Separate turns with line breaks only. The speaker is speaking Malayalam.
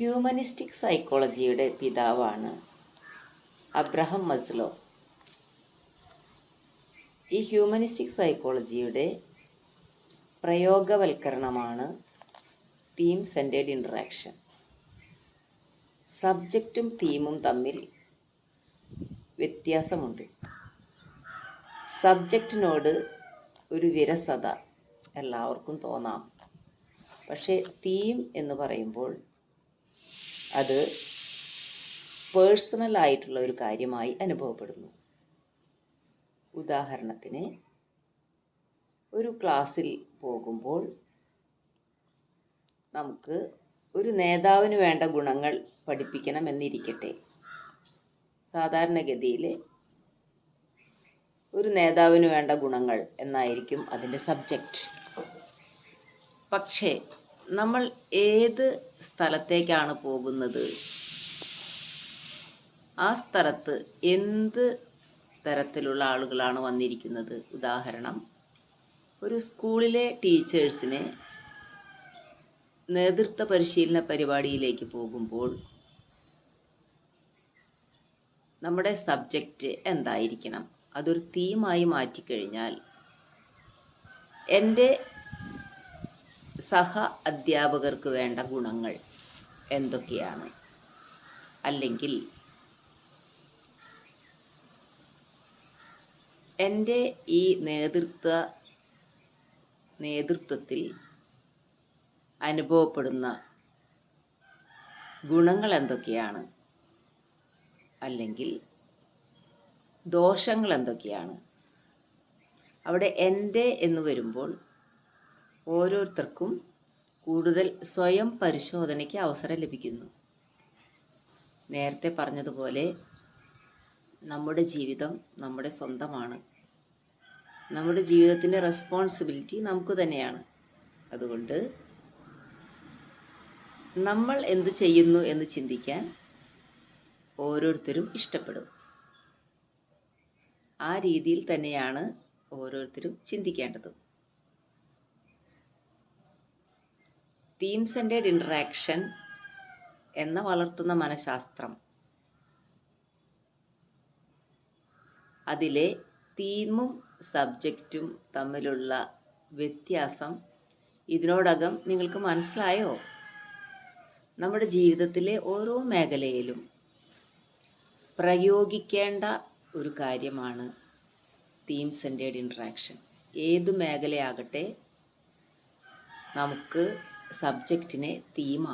ഹ്യൂമനിസ്റ്റിക് സൈക്കോളജിയുടെ പിതാവാണ് അബ്രഹാം മസ്ലോ. ഈ ഹ്യൂമനിസ്റ്റിക് സൈക്കോളജിയുടെ പ്രയോഗവൽക്കരണമാണ് തീം സെൻറ്റേഡ് ഇൻട്രാക്ഷൻ. സബ്ജക്റ്റും തീമും തമ്മിൽ വ്യത്യാസമുണ്ട്. സബ്ജക്റ്റിനോട് ഒരു വിരസത എല്ലാവർക്കും തോന്നാം. പക്ഷേ തീം എന്ന് പറയുമ്പോൾ അത് പേഴ്സണലായിട്ടുള്ള ഒരു കാര്യമായി അനുഭവപ്പെടുന്നു. ഉദാഹരണത്തിന്, ഒരു ക്ലാസ്സിൽ പോകുമ്പോൾ നമുക്ക് ഒരു നേതാവിന് വേണ്ട ഗുണങ്ങൾ പഠിപ്പിക്കണമെന്നിരിക്കട്ടെ. സാധാരണഗതിയിൽ ഒരു നേതാവിന് വേണ്ട ഗുണങ്ങൾ എന്നായിരിക്കും അതിൻ്റെ സബ്ജക്റ്റ്. പക്ഷേ നമ്മൾ ഏത് സ്ഥലത്തേക്കാണ് പോകുന്നത്, ആ സ്ഥലത്ത് എന്ത് തരത്തിലുള്ള ആളുകളാണ് വന്നിരിക്കുന്നത്? ഉദാഹരണം, ഒരു സ്കൂളിലെ ടീച്ചേഴ്സിന് നേതൃത്വ പരിശീലന പരിപാടിയിലേക്ക് പോകുമ്പോൾ നമ്മുടെ സബ്ജക്റ്റ് എന്തായിരിക്കണം? അതൊരു തീമായി മാറ്റിക്കഴിഞ്ഞാൽ എൻ്റെ സഹ അധ്യാപകർക്ക് വേണ്ട ഗുണങ്ങൾ എന്തൊക്കെയാണ്? അല്ലെങ്കിൽ എൻ്റെ ഈ നേതൃത്വത്തിൽ അനുഭവപ്പെടുന്ന ഗുണങ്ങൾ എന്തൊക്കെയാണ്? അല്ലെങ്കിൽ ദോഷങ്ങൾ എന്തൊക്കെയാണ്? അവിടെ എൻ്റെ എന്ന് വരുമ്പോൾ ഓരോരുത്തർക്കും കൂടുതൽ സ്വയം പരിശോധനയ്ക്ക് അവസരം ലഭിക്കുന്നു. നേരത്തെ പറഞ്ഞതുപോലെ നമ്മുടെ ജീവിതം നമ്മുടെ സ്വന്തമാണ്. നമ്മുടെ ജീവിതത്തിൻ്റെ റെസ്പോൺസിബിലിറ്റി നമുക്ക് തന്നെയാണ്. അതുകൊണ്ട് നമ്മൾ എന്ത് ചെയ്യുന്നു എന്ന് ചിന്തിക്കാൻ ഓരോരുത്തരും ഇഷ്ടപ്പെടും. ആ രീതിയിൽ തന്നെയാണ് ഓരോരുത്തരും ചിന്തിക്കേണ്ടതും. തീം സെൻറ്റേഡ് ഇൻട്രാക്ഷൻ എന്ന വളർത്തുന്ന മനഃശാസ്ത്രം, അതിലെ തീമും സബ്ജക്റ്റും തമ്മിലുള്ള വ്യത്യാസം ഇതിനോടകം നിങ്ങൾക്ക് മനസ്സിലായോ? നമ്മുടെ ജീവിതത്തിലെ ഓരോ മേഖലയിലും പ്രയോഗിക്കേണ്ട ഒരു കാര്യമാണ് തീം സെൻറ്റേഡ് ഇൻട്രാക്ഷൻ. ഏതു മേഖലയാകട്ടെ, നമുക്ക് സബ്ജക്റ്റിനെ തീമാക്കാം.